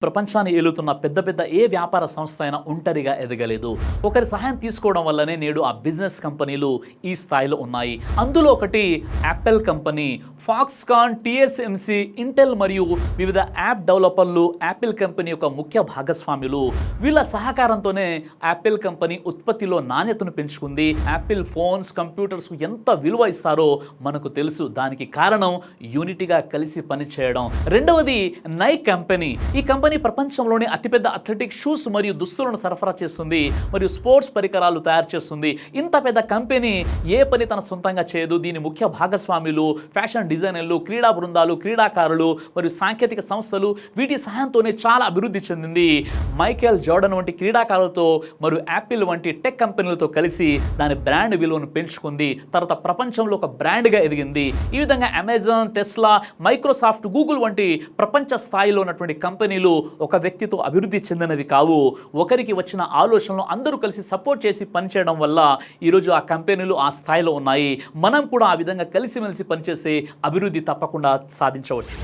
ప్రపంచాన్ని ఏలుతున్న పెద్ద పెద్ద ఏ వ్యాపార సంస్థ అయినా ఒంటరిగా ఎదగలేదు. ఒకరి సహాయం తీసుకోవడం వల్లనే నేడు ఆ బిజినెస్ కంపెనీలు ఈ స్థాయిలో ఉన్నాయి. అందులో ఒకటి Apple company. Foxconn, TSMC, Intel మరియు వివిధ యాప్ డెవలపర్లు యాపిల్ కంపెనీ యొక్క ముఖ్య భాగస్వాములు. వీళ్ళ సహకారంతోనే యాపిల్ కంపెనీ ఉత్పత్తిలో నాణ్యతను పెంచుకుంది. యాపిల్ ఫోన్స్, కంప్యూటర్స్ ఎంత విలువ ఇస్తారో మనకు తెలుసు. దానికి కారణం యూనిటీగా కలిసి పనిచేయడం. రెండవది నైక్ కంపెనీ. ఈ కంపెనీ ప్రపంచంలోని అతిపెద్ద అథ్లెటిక్ షూస్ మరియు దుస్తులను సరఫరా చేస్తుంది మరియు స్పోర్ట్స్ పరికరాలు తయారు చేస్తుంది. ఇంత పెద్ద కంపెనీ ఏ పని తన సొంతంగా చేయదు. దీని ముఖ్య భాగస్వాములు ఫ్యాషన్ డిజైనర్లు, క్రీడా బృందాలు, క్రీడాకారులు మరియు సాంకేతిక సంస్థలు. వీటి సహాయంతోనే చాలా అభివృద్ధి చెందింది. మైకేల్ జోర్డన్ వంటి క్రీడాకారులతో మరియు యాపిల్ వంటి టెక్ కంపెనీలతో కలిసి దాని బ్రాండ్ విలువను పెంచుకుంది. తర్వాత ప్రపంచంలో ఒక బ్రాండ్గా ఎదిగింది. ఈ విధంగా అమెజాన్, టెస్లా, మైక్రోసాఫ్ట్, గూగుల్ వంటి ప్రపంచ స్థాయిలో ఉన్నటువంటి కంపెనీలు ఒక వ్యక్తితో అభివృద్ధి చెందినవి కావు. ఒకరికి వచ్చిన ఆలోచనలు అందరూ కలిసి సపోర్ట్ చేసి పనిచేయడం వల్ల ఈరోజు ఆ కంపెనీలు ఆ స్థాయిలో ఉన్నాయి. మనం కూడా ఆ విధంగా కలిసిమెలిసి పనిచేసే అభివృద్ధి తప్పకుండా సాధించవచ్చు.